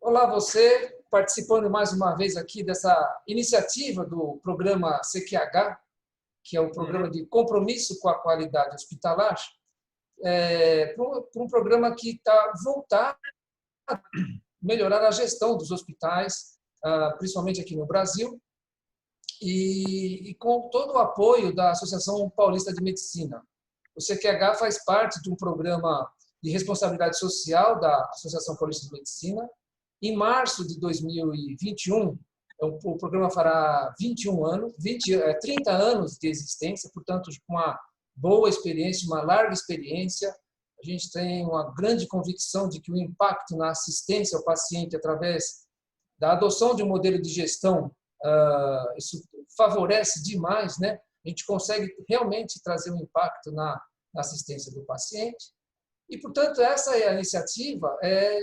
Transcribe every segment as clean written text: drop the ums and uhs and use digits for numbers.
Olá, você participando mais uma vez aqui dessa iniciativa do programa CQH, que é o Programa de Compromisso com a Qualidade Hospitalar, para um programa que está voltado a melhorar a gestão dos hospitais, principalmente aqui no Brasil, e com todo o apoio da Associação Paulista de Medicina. O CQH faz parte de um programa de responsabilidade social da Associação Paulista de Medicina. Em março de 2021, o programa fará 30 anos de existência, portanto, com uma boa experiência, uma larga experiência. A gente tem uma grande convicção de que o impacto na assistência ao paciente através da adoção de um modelo de gestão, isso favorece demais, né? A gente consegue realmente trazer um impacto na assistência do paciente. E, portanto, essa é a iniciativa,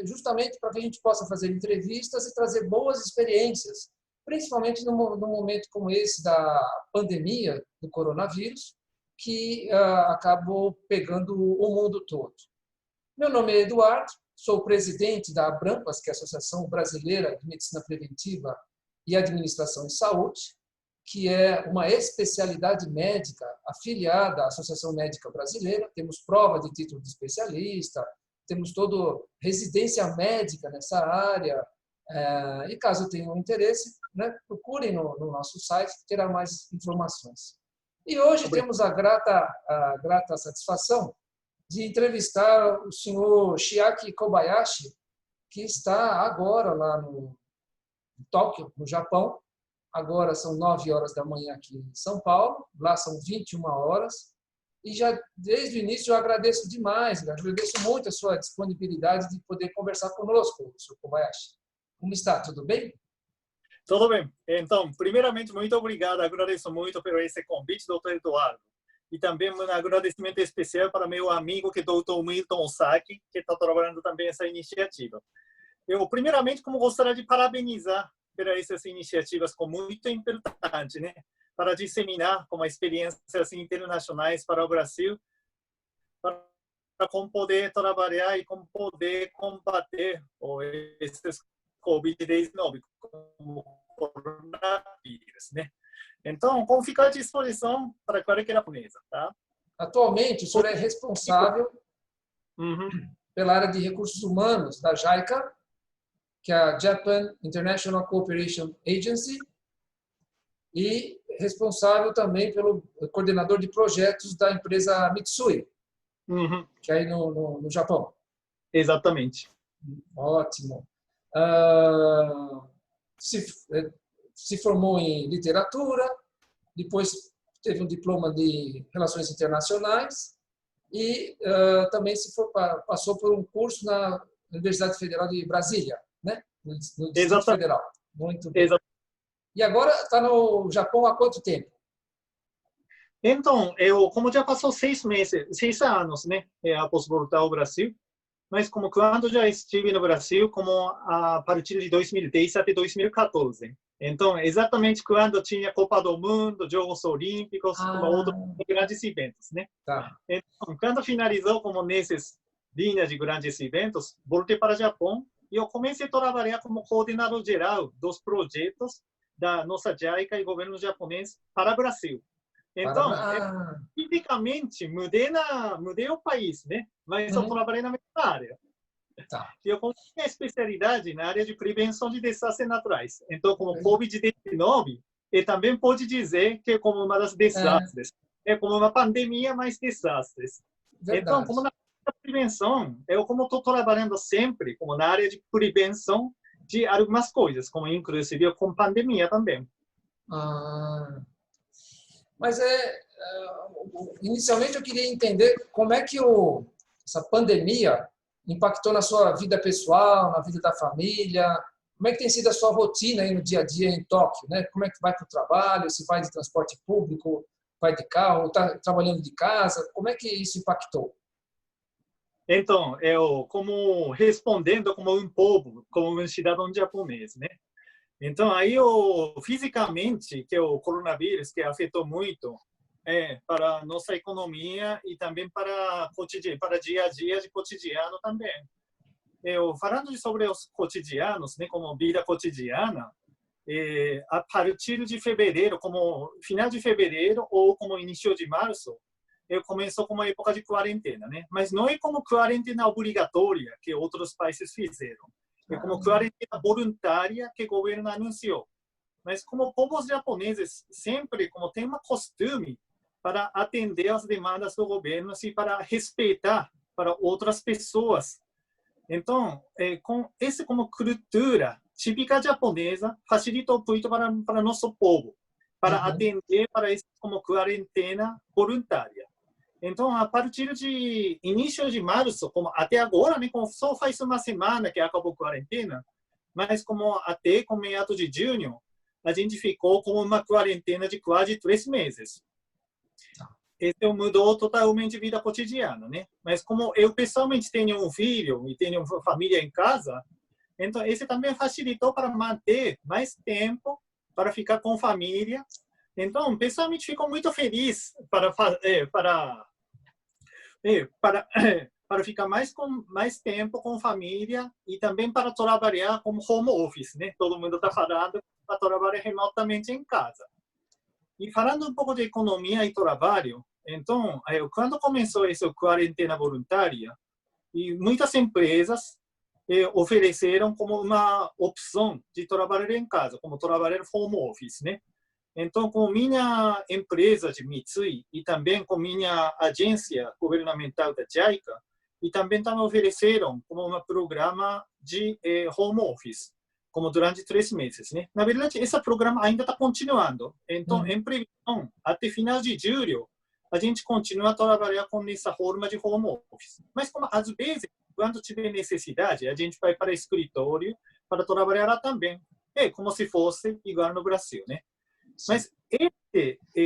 justamente para que a gente possa fazer entrevistas e trazer boas experiências, principalmente num momento como esse da pandemia do coronavírus, que acabou pegando o mundo todo. Meu nome é Eduardo, sou presidente da ABRAMPAS, que é a Associação Brasileira de Medicina Preventiva e Administração em Saúde, que é uma especialidade médica afiliada à Associação Médica Brasileira. Temos prova de título de especialista, temos toda residência médica nessa área. E caso tenham interesse, né, procurem no nosso site, que terá mais informações. E hoje temos a grata satisfação de entrevistar o senhor Chiaki Kobayashi, que está agora lá no Tóquio, no Japão. Agora são 9 horas da manhã aqui em São Paulo, lá são 21 horas. E já desde o início eu agradeço demais, agradeço muito a sua disponibilidade de poder conversar conosco, Sr. Kobayashi. Como está? Tudo bem? Tudo bem. Então, primeiramente, muito obrigado. Agradeço muito por esse convite, doutor Eduardo. E também um agradecimento especial para meu amigo, que é o Dr. Milton Osaki, que está trabalhando também essa iniciativa. Eu, primeiramente, como gostaria de parabenizar por essas iniciativas como muito importante, né, para disseminar como experiências internacionais para o Brasil, para como poder trabalhar e como poder combater esses COVID-19 como coronavírus, né? Então, como fica à disposição para qualquer japonesa, tá? Atualmente, o senhor é responsável pela área de recursos humanos da JICA, que é a Japan International Cooperation Agency, e responsável também pelo coordenador de projetos da empresa Mitsui, que é aí no Japão. Exatamente. Ótimo. Se formou em literatura, depois teve um diploma de Relações Internacionais e também passou por um curso na Universidade Federal de Brasília, né? No Distrito Federal. Muito bem. E agora está no Japão há quanto tempo? Então, como já passou 6 anos, né, após voltar ao Brasil, mas como quando já estive no Brasil, como a partir de 2010 até 2014. Então, exatamente quando tinha Copa do Mundo, Jogos Olímpicos, como outros grandes eventos, né? Tá. Então, quando finalizou como nessas linhas de grandes eventos, voltei para o Japão e eu comecei a trabalhar como coordenador geral dos projetos da nossa JICA e governo japonês para o Brasil. Então, tipicamente, mudei o país, né? Mas eu trabalhei na mesma área. Tá. E eu consegui a especialidade na área de prevenção de desastres naturais. Então, como COVID-19, ele também pode dizer que é como uma das desastres. É como uma pandemia, mais desastres. Verdade. Então, como na prevenção, eu como estou trabalhando sempre como na área de prevenção de algumas coisas, como inclusive com pandemia também. Mas inicialmente eu queria entender como é que essa pandemia impactou na sua vida pessoal, na vida da família. Como é que tem sido a sua rotina aí no dia a dia em Tóquio, né? Como é que vai para o trabalho? Se vai de transporte público, vai de carro, está trabalhando de casa? Como é que isso impactou? Então, eu como respondendo como um povo, como um cidadão japonês, né? Então, aí, fisicamente, que o coronavírus que afetou muito para a nossa economia e também para dia a dia de cotidiano também. falando sobre os cotidianos, né, como vida cotidiana, a partir de fevereiro, como final de fevereiro ou como início de março, começou como época de quarentena, né? Mas não é como quarentena obrigatória que outros países fizeram. É como quarentena voluntária que o governo anunciou. Mas como povos japoneses sempre como tem uma costume para atender às demandas do governo e para respeitar para outras pessoas. Então, com esse como cultura típica japonesa, facilitou muito para nosso povo, para atender para esse como quarentena voluntária. Então, a partir de início de março, como até agora, né, como só faz uma semana que acabou a quarentena, mas como até com meados de junho, a gente ficou com uma quarentena de quase 3 meses. Isso mudou totalmente a vida cotidiana, né? Mas como eu pessoalmente tenho um filho e tenho uma família em casa, então esse também facilitou para manter mais tempo para ficar com a família. Então, pessoalmente, fico muito feliz para ficar mais tempo com a família e também para trabalhar como home office, né? Todo mundo está falando para trabalhar remotamente em casa. E falando um pouco de economia e trabalho, então, quando começou essa quarentena voluntária, e muitas empresas ofereceram como uma opção de trabalhar em casa, como trabalhar home office, né? Então, com minha empresa de Mitsui e também com minha agência governamental da JICA, e também ofereceram como um programa de home office, como durante 3 meses, né? Na verdade, esse programa ainda está continuando. Então, em previsão, até final de julho, a gente continua a trabalhar com essa forma de home office. Mas, como às vezes, quando tiver necessidade, a gente vai para o escritório para trabalhar lá também. É como se fosse igual no Brasil, né? Mas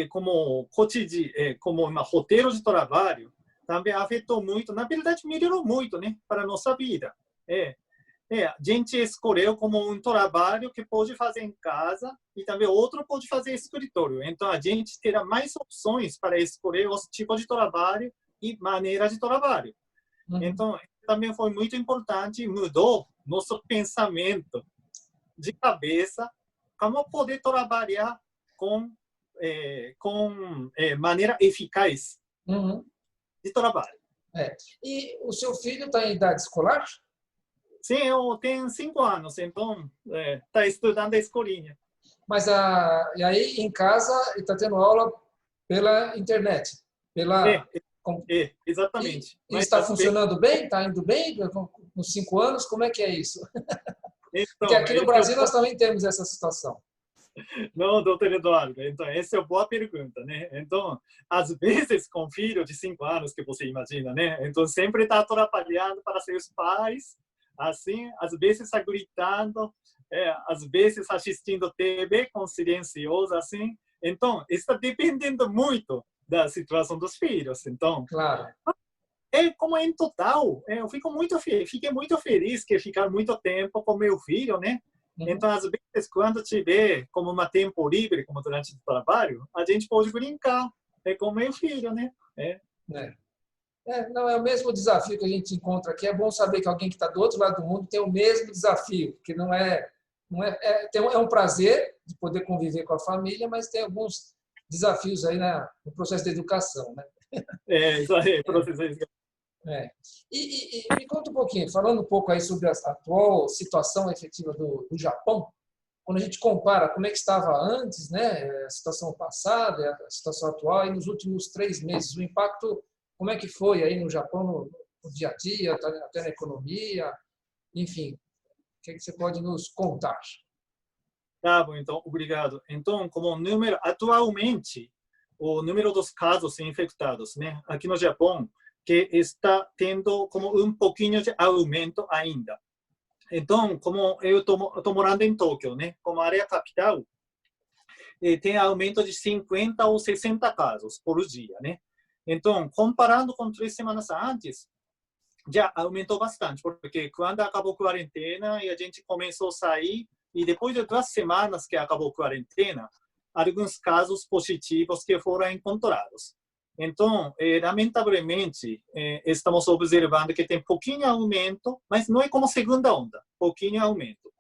como uma roteiro de trabalho, também afetou muito, na verdade melhorou muito, né, para a nossa vida. A gente escolheu como um trabalho que pode fazer em casa e também outro pode fazer escritório. Então a gente terá mais opções para escolher os tipos de trabalho e maneiras de trabalho. Então também foi muito importante, mudou nosso pensamento de cabeça, como poder trabalhar com maneira eficaz de trabalho. E o seu filho está em idade escolar? Sim, eu tenho 5 anos, então está estudando a escolinha. Mas e aí em casa está tendo aula pela internet? Exatamente. E está funcionando bem? Está indo bem com 5 anos? Como é que é isso? Então, porque aqui no Brasil nós também temos essa situação. Não, doutor Eduardo, então essa é uma boa pergunta, né? Então, às vezes com filho de 5 anos, que você imagina, né? Então, sempre está atrapalhando para seus pais, assim, às vezes está gritando, às vezes assistindo TV com silencioso, assim. Então, está dependendo muito da situação dos filhos. Então, claro. Como em total, eu fiquei muito feliz que ficar muito tempo com meu filho, né? Então, às vezes, quando tiver como um tempo livre, como durante o trabalho, a gente pode brincar com meu filho, né? Não, é o mesmo desafio que a gente encontra aqui. É bom saber que alguém que está do outro lado do mundo tem o mesmo desafio, que é um prazer de poder conviver com a família, mas tem alguns desafios aí no processo de educação, né? Isso aí, processo de educação. E me conta um pouquinho, falando um pouco aí sobre a atual situação efetiva do Japão, quando a gente compara como é que estava antes, né, a situação passada, a situação atual, e nos últimos 3 meses, o impacto, como é que foi aí no Japão, no dia a dia, até na economia, enfim, o que você pode nos contar? Tá bom, então, obrigado. Então, atualmente, o número dos casos infectados, né, aqui no Japão, que está tendo como um pouquinho de aumento ainda. Então, como eu estou morando em Tóquio, né, como área capital, tem aumento de 50 ou 60 casos por dia, né? Então, comparando com 3 semanas antes, já aumentou bastante, porque quando acabou a quarentena e a gente começou a sair, e depois de 2 semanas que acabou a quarentena, alguns casos positivos que foram encontrados. Então, lamentavelmente, estamos observando que tem pouquinho aumento, mas não é como segunda onda, pouquinho aumento.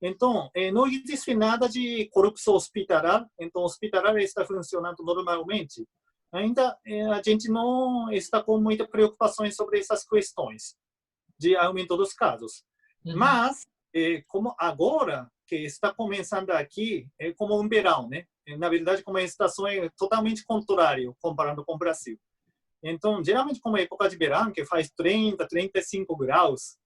Então, não existe nada de colapso hospitalar, então o hospitalar está funcionando normalmente. Ainda a gente não está com muita preocupação sobre essas questões de aumento dos casos. Mas, como agora que está começando aqui, é como um verão, né? Na verdade, como a estação é totalmente contrário comparando com o Brasil. Então, geralmente, como é época de verão, que faz 30, 35 graus,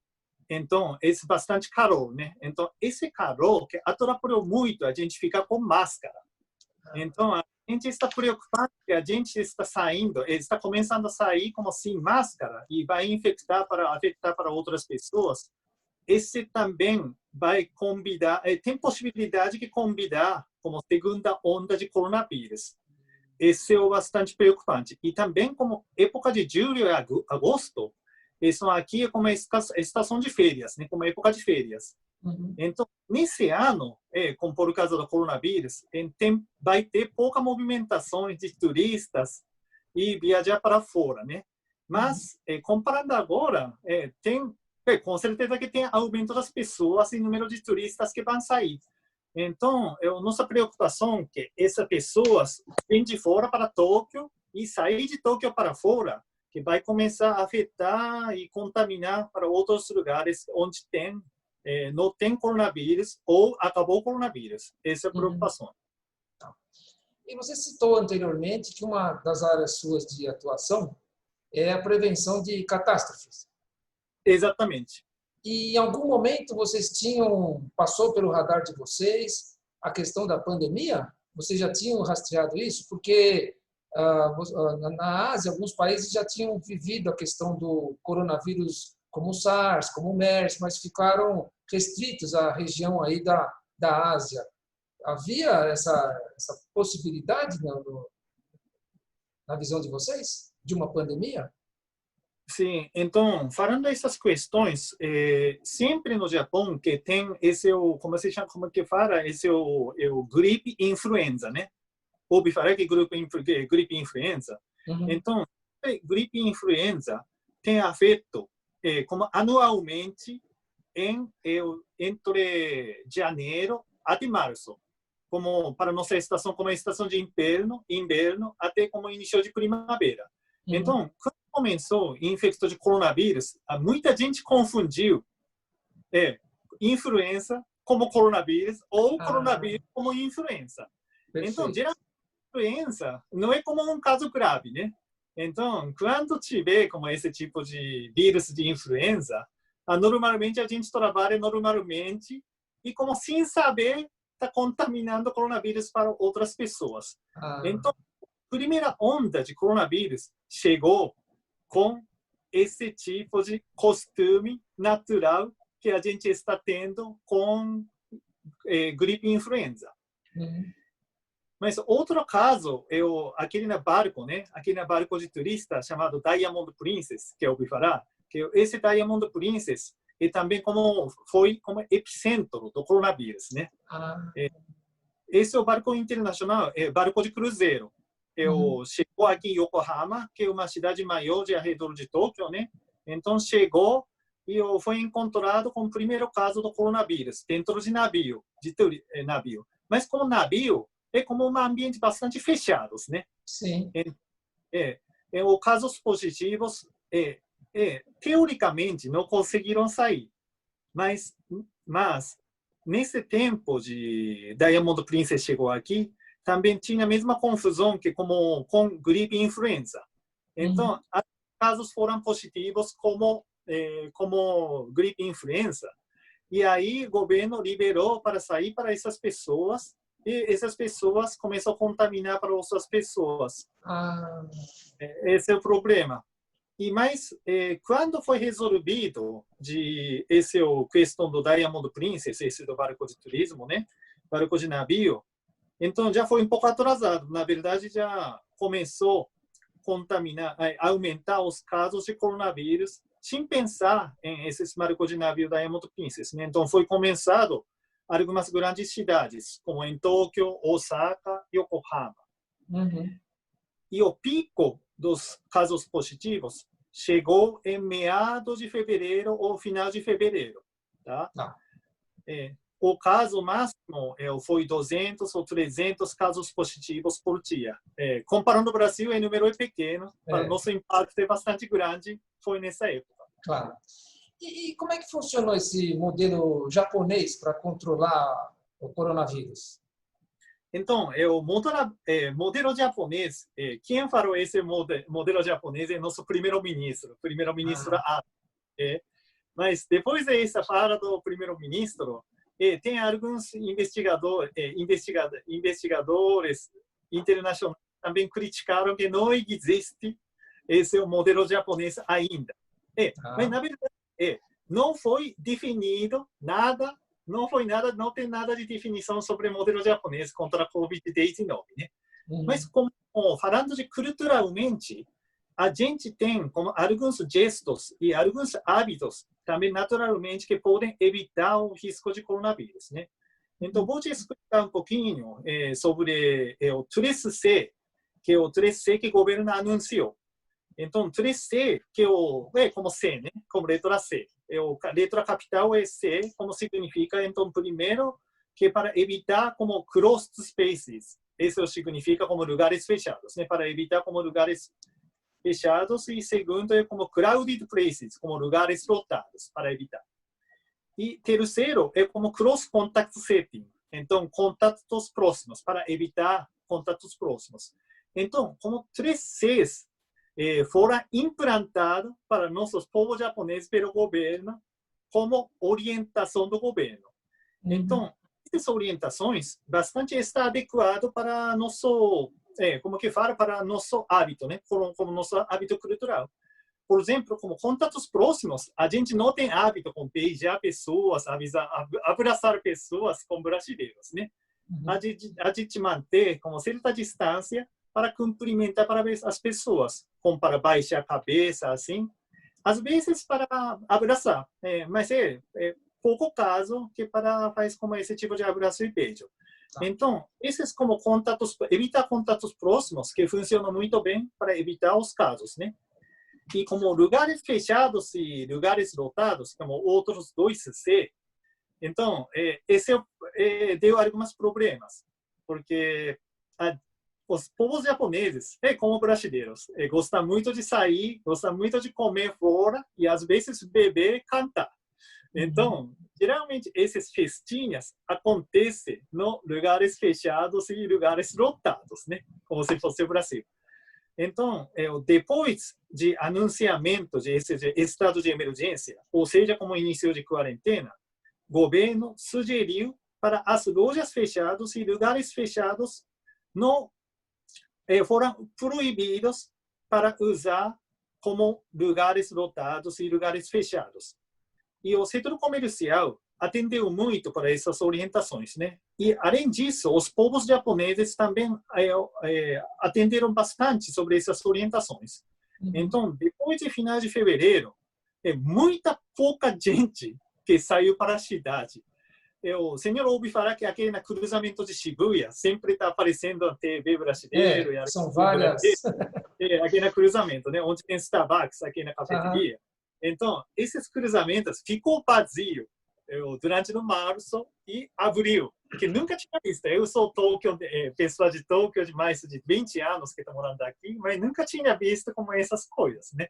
então, é bastante calor, né? Então, esse calor que atrapalhou muito a gente ficar com máscara. Então, a gente está preocupado que a gente está saindo, está começando a sair como sem máscara e vai afetar para outras pessoas. Esse também vai convidar, tem possibilidade de convidar como segunda onda de coronavírus. Esse é bastante preocupante. E também como época de julho e agosto, isso aqui é como a estação de férias, né? Como a época de férias. Então, nesse ano, por causa do coronavírus, vai ter pouca movimentação de turistas e viajar para fora, né? Mas, comparando agora, com certeza que tem aumento das pessoas e número de turistas que vão sair. Então, nossa preocupação é que essas pessoas vêm de fora para Tóquio e sair de Tóquio para fora, que vai começar a afetar e contaminar para outros lugares onde não tem coronavírus ou acabou o coronavírus. Essa é a preocupação. E você citou anteriormente que uma das áreas suas de atuação é a prevenção de catástrofes. Exatamente. E em algum momento passou pelo radar de vocês a questão da pandemia? Vocês já tinham rastreado isso? Porque na Ásia, alguns países já tinham vivido a questão do coronavírus como o SARS, como o MERS, mas ficaram restritos à região aí da Ásia. Havia essa possibilidade na visão de vocês de uma pandemia? Sim, então, falando dessas questões, sempre no Japão que tem como se chama, como que fala, esse é o gripe influenza, né? Ouvi falar que gripe influenza. Então, gripe influenza tem afeto como anualmente entre janeiro até março, como para nossa estação, como a estação de inverno até como início de primavera. Então, quando começou a infecção de coronavírus, muita gente confundiu influenza como coronavírus ou coronavírus como influenza. Perfeito. Então, geralmente, influenza não é como um caso grave, né? Então, quando tiver como esse tipo de vírus de influenza, normalmente a gente trabalha normalmente e como sem saber está contaminando o coronavírus para outras pessoas. Então, a primeira onda de coronavírus chegou com esse tipo de costume natural que a gente está tendo com gripe influenza. Mas outro caso é aquele na barco, né? Aquele na barco de turista chamado Diamond Princess, que eu ouvi falar. Que esse Diamond Princess também foi como epicentro do coronavírus, né? Esse é o barco internacional, barco de cruzeiro. Chegou aqui em Yokohama, que é uma cidade maior de ao redor de Tóquio, né? Então chegou e foi encontrado com o primeiro caso do coronavírus dentro de navio. Mas como navio é como um ambiente bastante fechado, né? Sim. Os casos positivos teoricamente não conseguiram sair, mas nesse tempo de Diamond Princess chegou aqui, também tinha a mesma confusão que como com gripe e influenza. Então, os casos foram positivos como gripe e influenza. E aí o governo liberou para sair para essas pessoas e essas pessoas começam a contaminar para outras pessoas. Esse é o problema. Mas quando foi resolvido essa questão do Diamond Princess, esse do barco de turismo, né, barco de navio, então já foi um pouco atrasado. Na verdade, já começou a aumentar os casos de coronavírus sem pensar em esses barcos de navio da Diamond Princess, né? Então foi começado algumas grandes cidades, como em Tóquio, Osaka e Yokohama. E o pico dos casos positivos chegou em meados de fevereiro ou final de fevereiro, tá? O caso máximo foi 200 ou 300 casos positivos por dia. Comparando o Brasil, o número é pequeno, mas o nosso impacto é bastante grande, foi nessa época. Claro. E como é que funcionou esse modelo japonês para controlar o coronavírus? Então, o modelo japonês, quem falou esse modelo japonês é nosso primeiro-ministro Abe. Mas depois dessa fala do primeiro-ministro, tem alguns investigadores internacionais também criticaram que não existe esse modelo japonês ainda. Mas, na verdade, não foi definido nada. Não tem nada de definição sobre o modelo japonês contra a Covid-19, né? Mas, falando de culturalmente, a gente tem alguns gestos e alguns hábitos também naturalmente que podem evitar o risco de coronavírus, né? Então, vou te explicar um pouquinho sobre o 3C, que é o 3C que o governo anunciou. Então, 3C, que é como C, né? Como letra C. A letra capital é C, como significa, então, primeiro, que para evitar como closed spaces. Isso significa como lugares fechados, né? Para evitar como lugares fechados. E segundo, é como crowded places, como lugares lotados, para evitar. E terceiro, é como cross contact setting. Então, contatos próximos, para evitar contatos próximos. Então, como 3Cs, foram implantados para nossos povos japoneses pelo governo como orientação do governo. Então, essas orientações bastante está adequado para nosso, para nosso hábito, né? Como nosso hábito cultural. Por exemplo, como contatos próximos, a gente não tem hábito com beijar pessoas, abraçar pessoas como brasileiros, né? A gente mantém como certa distância para cumprimentar para as pessoas, como para baixar a cabeça, assim. Às vezes para abraçar, mas é pouco caso que faz como esse tipo de abraço e beijo. Então, esses como evitar contatos próximos, que funcionam muito bem para evitar os casos, né? E como lugares fechados e lugares lotados, como outros 2C, então, esse deu alguns problemas, porque os povos japoneses, como brasileiros, gostam muito de sair, gostam muito de comer fora e, às vezes, beber e cantar. Então, geralmente, essas festinhas acontecem em lugares fechados e lugares lotados, né? Como se fosse o Brasil. Então, depois de anunciamento de esse estado de emergência, ou seja, como início de quarentena, o governo sugeriu para as lojas fechadas e lugares fechados não foram proibidos para usar como lugares lotados e lugares fechados. E o setor comercial atendeu muito para essas orientações, né? E, além disso, os povos japoneses também atenderam bastante sobre essas orientações. Então, depois de final de fevereiro, muita pouca gente que saiu para a cidade. O senhor ouve falar que aquele cruzamento de Shibuya sempre está aparecendo na TV brasileiro. São várias. Aquele cruzamento, né? Onde tem Starbucks, aqui na cafeteria. Então, esses cruzamentos ficou vazio durante março e abril, que nunca tinha visto. Eu sou pessoa de Tóquio de mais de 20 anos que está morando aqui, mas nunca tinha visto como essas coisas, né?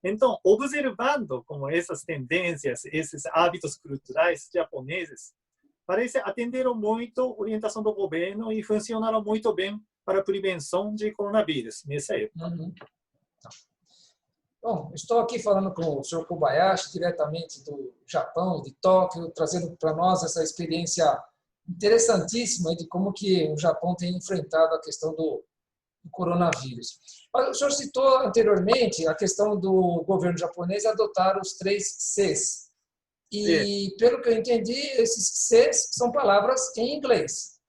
Então, observando como essas tendências, esses hábitos culturais japoneses, parece atenderam muito a orientação do governo e funcionaram muito bem para a prevenção de coronavírus nessa época. Bom, estou aqui falando com o Sr. Kobayashi, diretamente do Japão, de Tóquio, trazendo para nós essa experiência interessantíssima de como que o Japão tem enfrentado a questão do coronavírus. Mas o senhor citou anteriormente a questão do governo japonês adotar os 3Cs. E, pelo que eu entendi, esses Cs são palavras em inglês.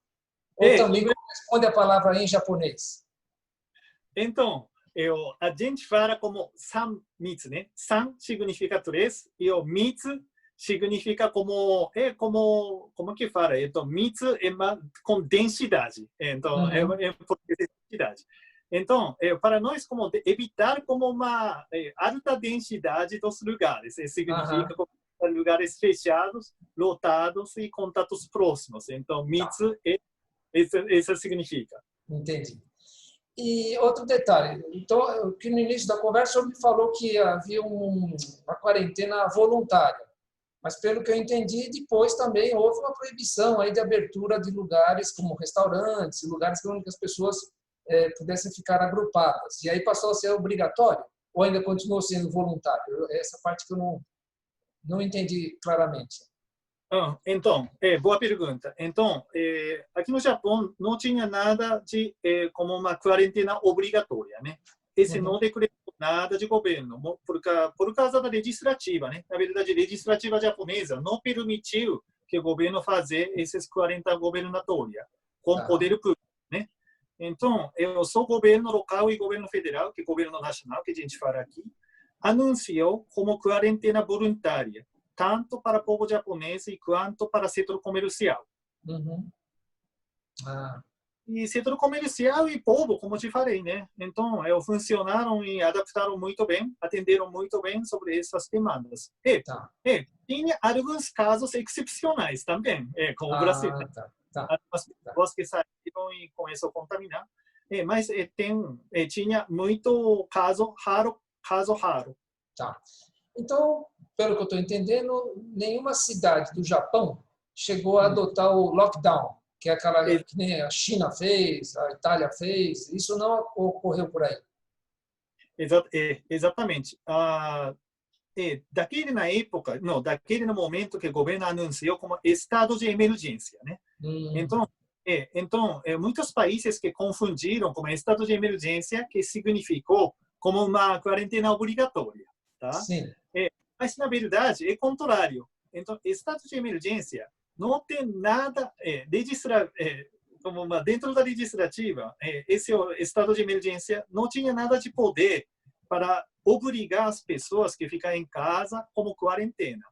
Ou também corresponde a palavra em japonês? Então, a gente fala como sanmitsu, né? San significa 3 e o mitsu significa como que fala? Então, mitsu é com densidade. Então, é por densidade. Então, para nós, como evitar como uma alta densidade dos lugares, significa Aham, lugares fechados, lotados e contatos próximos. Então, tá, MITS, isso significa. entendi. E outro detalhe, então, que no início da conversa me falou que havia uma quarentena voluntária, mas pelo que eu entendi, depois também houve uma proibição aí de abertura de lugares como restaurantes, lugares onde as pessoas pudessem ficar agrupadas. E aí passou a ser obrigatório ou ainda continuou sendo voluntário? Essa parte que eu não entendi claramente. Então, boa pergunta. Então, aqui no Japão não tinha nada de como uma quarentena obrigatória, né? Esse Uhum. não decretou nada de governo, por causa da legislativa, né? Na verdade, a legislativa japonesa não permitiu que o governo fazer esses 40 governatória com Tá. poder público, né? Então, eu sou governo local e governo federal, que é o governo nacional, que a gente fala aqui, anunciou como quarentena voluntária tanto para o povo japonês quanto para o setor comercial. Uhum. Ah, E setor comercial e povo, como te falei, né? Então, funcionaram e adaptaram muito bem, atenderam muito bem sobre essas demandas. tá. Tinha alguns casos excepcionais também, como o Brasil, né? Ah, tá. Tá. Algumas Tá. pessoas que saíram e começaram a contaminar. Mas tinha muito caso raro. Tá. Então, pelo que eu estou entendendo, nenhuma cidade do Japão chegou a adotar o lockdown, que é aquela que nem a China fez, a Itália fez. Isso não ocorreu por aí. Exatamente. Daquele na época, não, daquele no momento que o governo anunciou como estado de emergência, né? Hum, Então, muitos países que confundiram como estado de emergência, que significou como uma quarentena obrigatória, tá? sim. Mas na verdade é contrário. Então, estado de emergência não tem nada como dentro da legislativa, esse estado de emergência não tinha nada de poder para obrigar as pessoas que ficam em casa como quarentena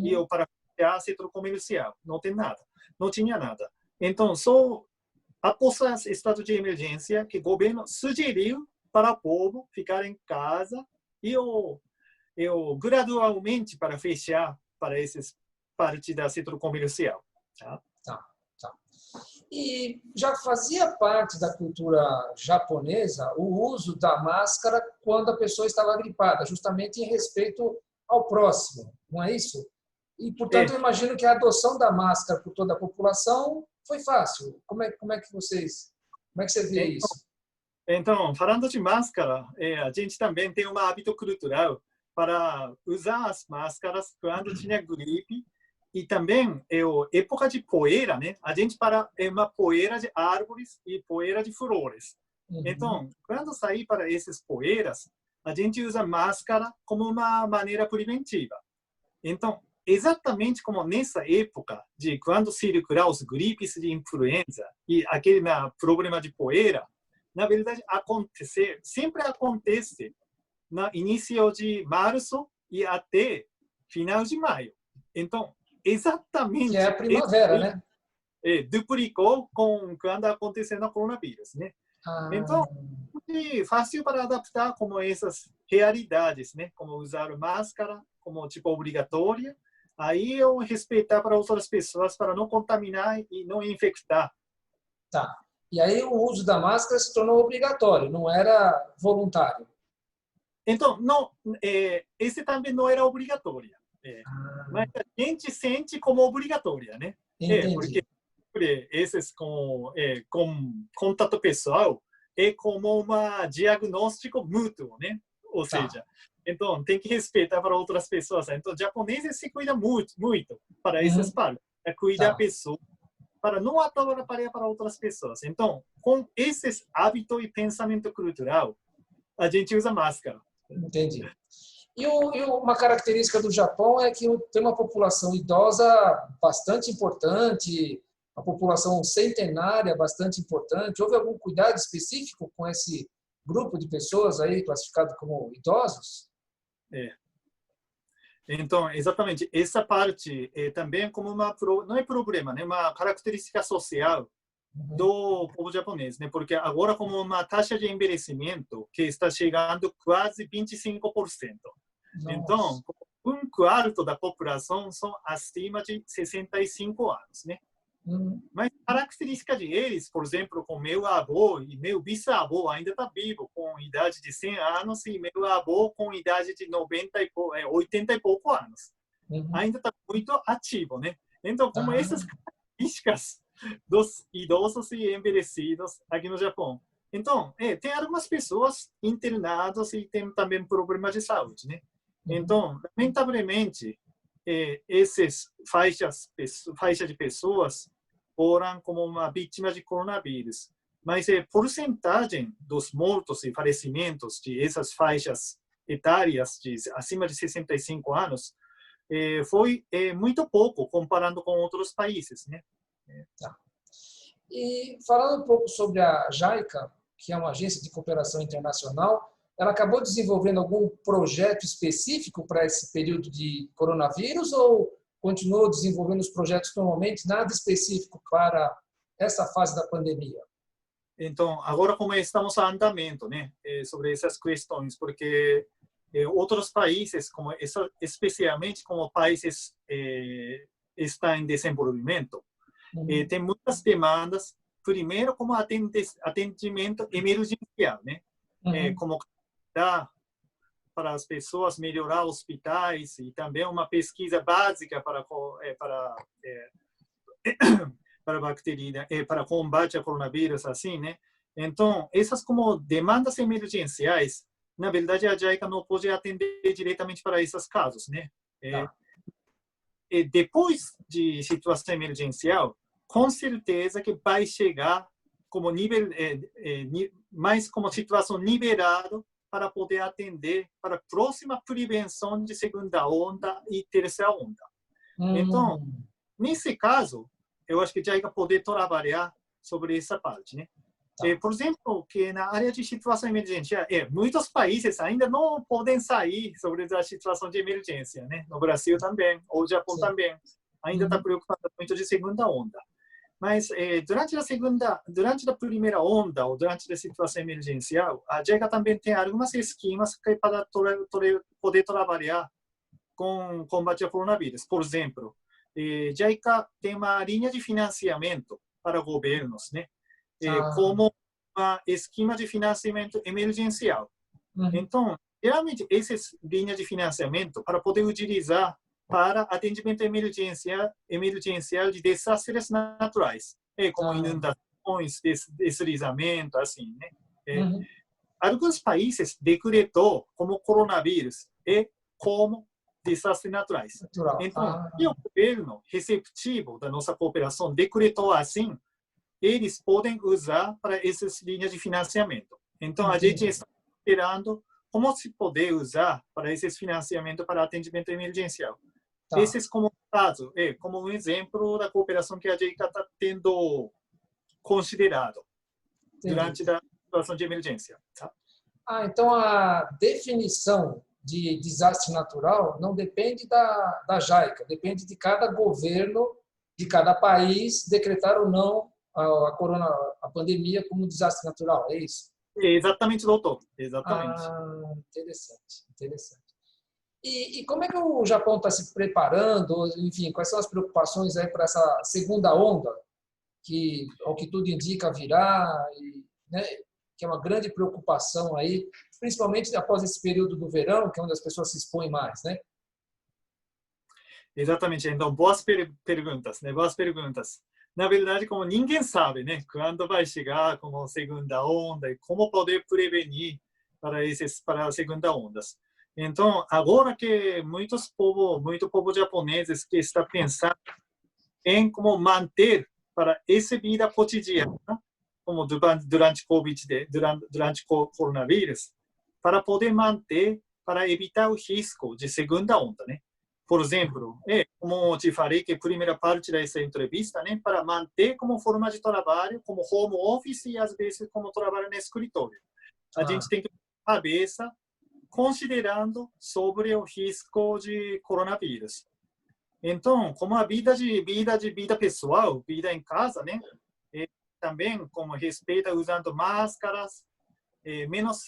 e Uhum. ou para fechar setor comercial. Não tem nada, não tinha nada. Então, só após o estado de emergência que o governo sugeriu para o povo ficar em casa e eu gradualmente para fechar para essas partes da setor comercial. Tá? Tá, tá. E já fazia parte da cultura japonesa o uso da máscara quando a pessoa estava gripada, justamente em respeito ao próximo, não é isso? E, portanto, É, eu imagino que a adoção da máscara por toda a população foi fácil. Como é que você vê é, isso? então, falando de máscara, a gente também tem um hábito cultural para usar as máscaras quando tinha gripe e também época de poeira, né? A gente para uma poeira de árvores e poeira de flores. Uhum. Então, quando sair para essas poeiras, a gente usa máscara como uma maneira preventiva. Então, exatamente como nessa época de quando circular os gripes de influenza e aquele problema de poeira, na verdade sempre acontece no início de março e até final de maio. Então, Que é a exatamente primavera, né? duplicou com quando aconteceu no coronavírus, né? Então, Ah, é fácil para adaptar como essas realidades, né? Como usar máscara como tipo obrigatória, aí eu respeitar para outras pessoas para não contaminar e não infectar. tá. E aí o uso da máscara se tornou obrigatório, não era voluntário. Então, não, esse também não era obrigatória, mas Ah, a gente sente como obrigatória, né? Porque entendi. esses com contato pessoal é como um diagnóstico mútuo, né? Ou Tá. seja, então tem que respeitar para outras pessoas. Então, japoneses se cuida muito, muito para essas Uhum. partes, cuidar a Tá. pessoa para não atrapalhar para outras pessoas. Então, com esses hábitos e pensamento cultural, a gente usa máscara. Entendi. E uma característica do Japão é que tem uma população idosa bastante importante, uma população centenária bastante importante. Houve algum cuidado específico com esse grupo de pessoas aí classificado como idosos? É. Então, exatamente, essa parte também como não é problema, né? Uma característica social do povo japonês, né? Porque agora como uma taxa de envelhecimento que está chegando quase 25%. Então, um quarto da população são acima de 65 anos, né? Mas a característica de eles, por exemplo, com meu avô e meu bisavô ainda está vivo, com idade de 100 anos, e meu avô com idade de 80 e pouco anos. Ainda está muito ativo, né? Então, como essas características dos idosos e envelhecidos aqui no Japão. Então, tem algumas pessoas internadas e tem também problemas de saúde, né? Então, lamentavelmente, essas faixas de pessoas foram como uma vítima de coronavírus. Mas a porcentagem dos mortos e falecimentos de essas faixas etárias de acima de 65 anos foi muito pouco comparando com outros países, né? Tá. E falando um pouco sobre a JICA, que é uma agência de cooperação internacional, ela acabou desenvolvendo algum projeto específico para esse período de coronavírus ou continuou desenvolvendo os projetos normalmente, nada específico para essa fase da pandemia? Então, agora como estamos a andamento, né, sobre essas questões, porque outros países, como especialmente como países estão em desenvolvimento, tem muitas demandas. Primeiro, como atendimento emergencial, né, como dá para as pessoas melhorar hospitais e também uma pesquisa básica para bactéria, para combate ao coronavírus, assim, né? Então, essas como demandas emergenciais, na verdade, a JICA não pode atender diretamente para esses casos, né? Depois de situação emergencial, com certeza que vai chegar como nível, mais como situação liberada para poder atender para a próxima prevenção de segunda onda e terceira onda. Então, nesse caso, eu acho que já vai poder trabalhar sobre essa parte, né? Por exemplo, que na área de situação emergencial, muitos países ainda não podem sair sobre a situação de emergência, né? No Brasil também, ou no Japão também, ainda está preocupado muito de segunda onda. Mas durante a primeira onda ou durante a situação emergencial, a JICA também tem algumas esquemas para poder trabalhar com combate ao coronavírus. Por exemplo, JICA tem uma linha de financiamento para governos, né? Como uma esquema de financiamento emergencial. Então, geralmente, essas linhas de financiamento para poder utilizar para atendimento emergencial de desastres naturais, como inundações, deslizamento, assim, né? Alguns países decretou como coronavírus como desastres naturais. Então, se o governo receptivo da nossa cooperação decretou assim, eles podem usar para essas linhas de financiamento. Então, a gente está esperando como se poder usar para esses financiamentos para atendimento emergencial. Esses como caso, como um exemplo da cooperação que a JICA está tendo considerado durante a situação de emergência. Tá? Então a definição de desastre natural não depende da JICA, depende de cada governo, de cada país decretar ou não a pandemia como desastre natural, é isso? Exatamente, doutor. Exatamente. Interessante. E como é que o Japão está se preparando? Enfim, quais são as preocupações aí para essa segunda onda, que, ao que tudo indica, virá, né, que é uma grande preocupação aí, principalmente após esse período do verão, que é onde as pessoas se expõem mais, né? Exatamente. Então, boas perguntas, né? Boas perguntas. Na verdade, como ninguém sabe, né, quando vai chegar como segunda onda e como poder prevenir para as segunda ondas. Então, agora que muito povo japoneses que está pensando em como manter para essa vida cotidiana, como durante o coronavírus, para poder manter, para evitar o risco de segunda onda, né? Por exemplo, como te falei que a primeira parte dessa entrevista, né, para manter como forma de trabalho, como home office e às vezes como trabalho no escritório. A gente tem que ter a cabeça considerando sobre o risco de coronavírus. Então, como a vida pessoal, vida em casa, né, também como respeita usando máscaras, menos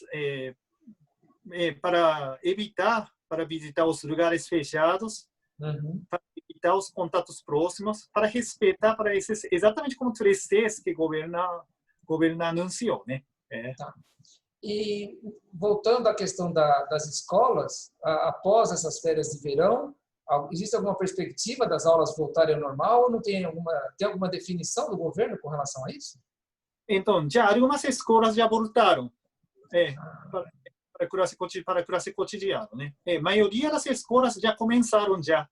para evitar para visitar os lugares fechados, para evitar os contatos próximos, para respeitar para esses exatamente como 3Cs que governo anunciou, né? Tá. E voltando à questão das escolas, após essas férias de verão, existe alguma perspectiva das aulas voltarem ao normal ou não tem alguma definição do governo com relação a isso? Então, já algumas escolas já voltaram para classe cotidiana, né? A maioria das escolas já começaram já.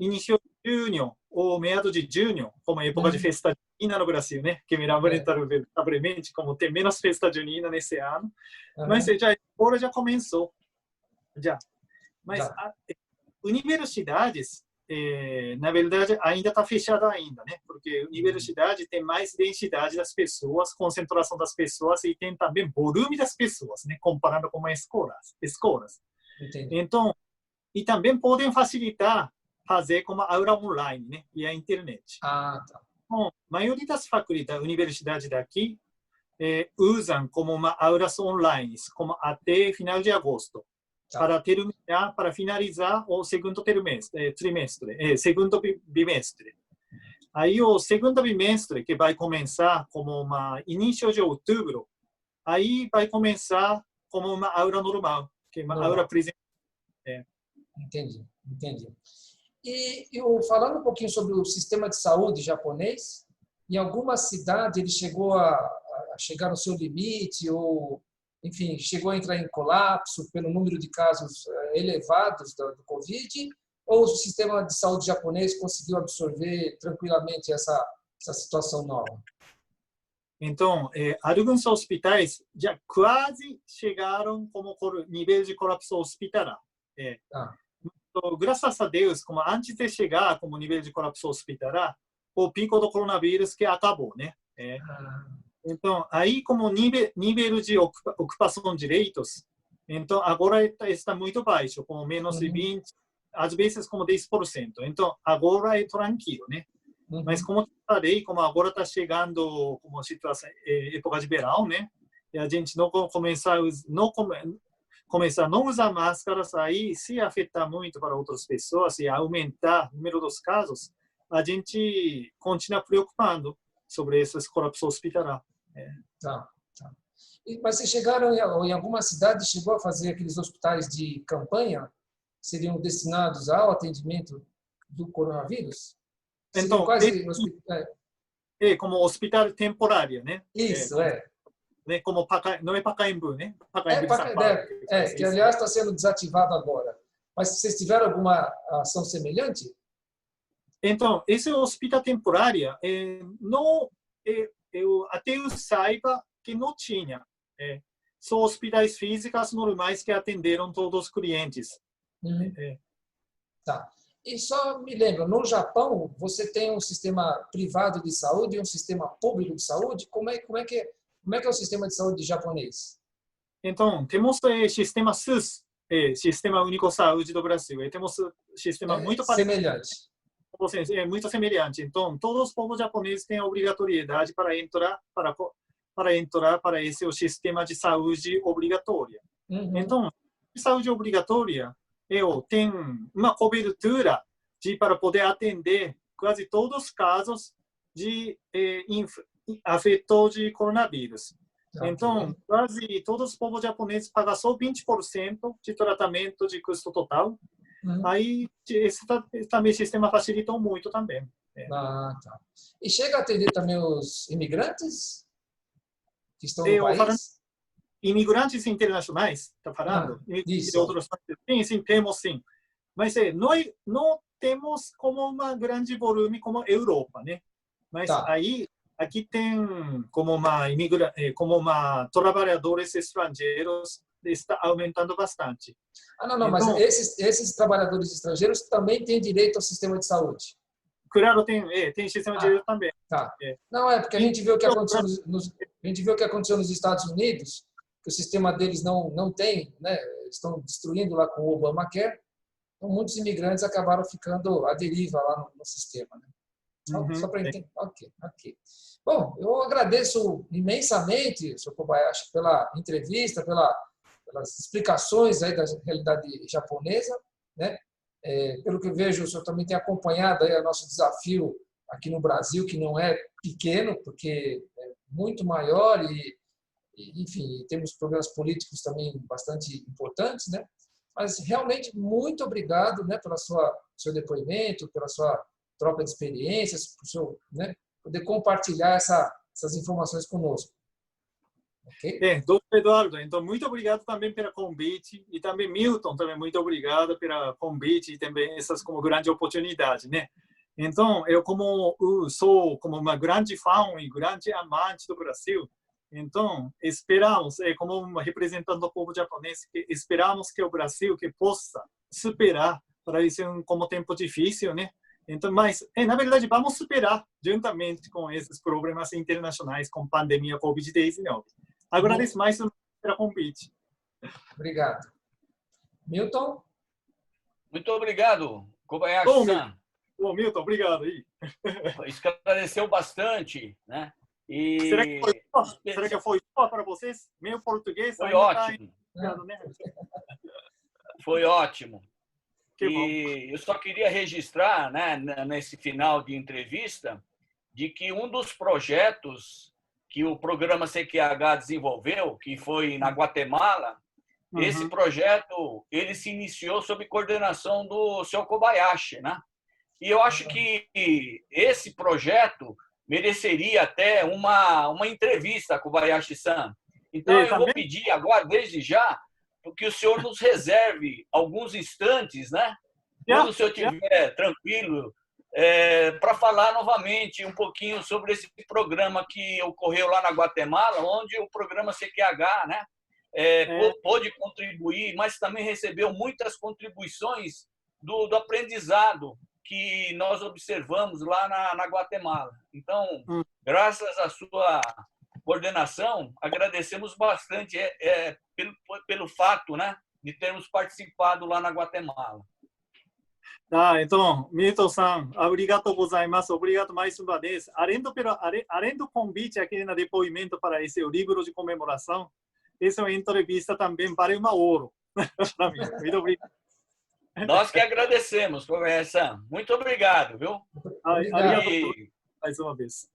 Início de junho ou meados de junho, como a época de festa junina no Brasil, né? Que me lamentaram verdadeiramente como tem menos festa junina nesse ano. Mas já a escola já começou. Já. Mas universidades, na verdade, ainda está fechada ainda, né? Porque universidade tem mais densidade das pessoas, concentração das pessoas e tem também volume das pessoas, né? Comparando com as escolas. Entendi. Então, e também podem facilitar fazer como a aula online, né? E a internet. Tá. Bom, a maioria das faculdades, universidades daqui, usam como aulas online, como até final de agosto. Para finalizar o segundo segundo bimestre. Aí o segundo bimestre, que vai começar como início de outubro, aí vai começar como uma aula normal, que é uma aula presencial. Entendi. E falando um pouquinho sobre o sistema de saúde japonês, em alguma cidade ele chegou a chegar no seu limite ou enfim, chegou a entrar em colapso pelo número de casos elevados do Covid, ou o sistema de saúde japonês conseguiu absorver tranquilamente essa situação nova? Então, alguns hospitais já quase chegaram como nível de colapso hospitalar. Então, graças a Deus, como antes de chegar como nível de colapso hospitalar, o pico do coronavírus que acabou, né? Então, aí como nível de ocupação de leitos, então agora está muito baixo, como menos de 20%, às vezes como 10%. Então, agora é tranquilo, né? Mas como eu falei, como agora está chegando como situação, época de verão, né? E a gente não começar a não usar máscaras, aí se afetar muito para outras pessoas e aumentar o número dos casos, a gente continua preocupando sobre esses colapsos hospitalares. Tá. Mas vocês chegaram em alguma cidade, chegou a fazer aqueles hospitais de campanha que seriam destinados ao atendimento do coronavírus? Então, como hospital temporário, né? Isso, Né? Como não é Pacaembu, né? Que aliás está sendo desativado agora. Mas vocês tiveram alguma ação semelhante? Então, esse hospital temporário, até eu saiba que não tinha. São hospitais físicos normais que atenderam todos os clientes. Tá. E só me lembra, no Japão, você tem um sistema privado de saúde e um sistema público de saúde? Como é que é o sistema de saúde japonês? Então, temos o sistema SUS, Sistema Único de Saúde do Brasil. E temos um sistema muito semelhante. É muito semelhante. Então, todos os povos japoneses têm a obrigatoriedade para entrar para esse o sistema de saúde obrigatória. Então, saúde obrigatória tem uma cobertura para poder atender quase todos os casos de afeto de coronavírus. Então, quase todos os povos japoneses pagam só 20% de tratamento de custo total. Aí, esse também sistema facilitou muito também. Tá. E chega a atender também os imigrantes que estão no país? Imigrantes internacionais, está falando? De outros países? Sim, temos sim. Mas não temos como um grande volume como a Europa, né? Mas aí, aqui tem como trabalhadores estrangeiros está aumentando bastante. Não, então, mas esses trabalhadores estrangeiros também têm direito ao sistema de saúde? Claro, tem sistema de direito também. Tá. Não, porque a gente viu o que aconteceu nos Estados Unidos, que o sistema deles não tem, né? Estão destruindo lá com o Obamacare. Então, muitos imigrantes acabaram ficando à deriva lá no sistema. Né? Só para entender. Ok, ok. Bom, eu agradeço imensamente, Sr. Kobayashi, pela entrevista, pelas explicações aí da realidade japonesa, né? Pelo que eu vejo, o senhor também tem acompanhado aí o nosso desafio aqui no Brasil, que não é pequeno, porque é muito maior enfim, temos problemas políticos também bastante importantes, né? Mas realmente muito obrigado, né, pela seu depoimento, pela sua troca de experiências, por seu, né, poder compartilhar essas informações conosco. Ok? Doutor Eduardo, então muito obrigado também pelo convite e também Milton também muito obrigado pelo convite e também essas como grande oportunidade, né? Então eu sou como uma grande fã e grande amante do Brasil. Então, esperamos, como um representante do povo japonês, esperamos que o Brasil que possa superar para esse como tempo difícil, né? Então, mas, na verdade, vamos superar juntamente com esses problemas internacionais, com a pandemia Covid-19. Agradeço mais pelo convite. Obrigado. Milton? Muito obrigado, Kobayashi-san. Bom, Milton, obrigado aí. Esclareceu bastante, né? E será que foi só para vocês? Meu português foi ótimo. Né? Foi ótimo. Que e eu só queria registrar, né, nesse final de entrevista, de que um dos projetos que o programa CQH desenvolveu, que foi na Guatemala, esse projeto ele se iniciou sob coordenação do Sr. Kobayashi, né? E eu acho que esse projeto mereceria até uma entrevista com o Kobayashi-san. Então, eu vou pedir agora, desde já, que o senhor nos reserve alguns instantes, né? Quando o senhor estiver tranquilo, para falar novamente um pouquinho sobre esse programa que ocorreu lá na Guatemala, onde o programa CQH, né, pôde contribuir, mas também recebeu muitas contribuições do aprendizado que nós observamos lá na Guatemala. Então, graças à sua coordenação, agradecemos bastante pelo fato, né, de termos participado lá na Guatemala. Então, Milton-san, obrigado gozaimasu. Obrigado mais uma vez. Além do convite aqui no depoimento para esse livro de comemoração, essa entrevista também vale uma ouro para mim. Muito obrigado. Nós que agradecemos, Kobayashi-san. Muito obrigado, viu? Obrigado mais uma vez.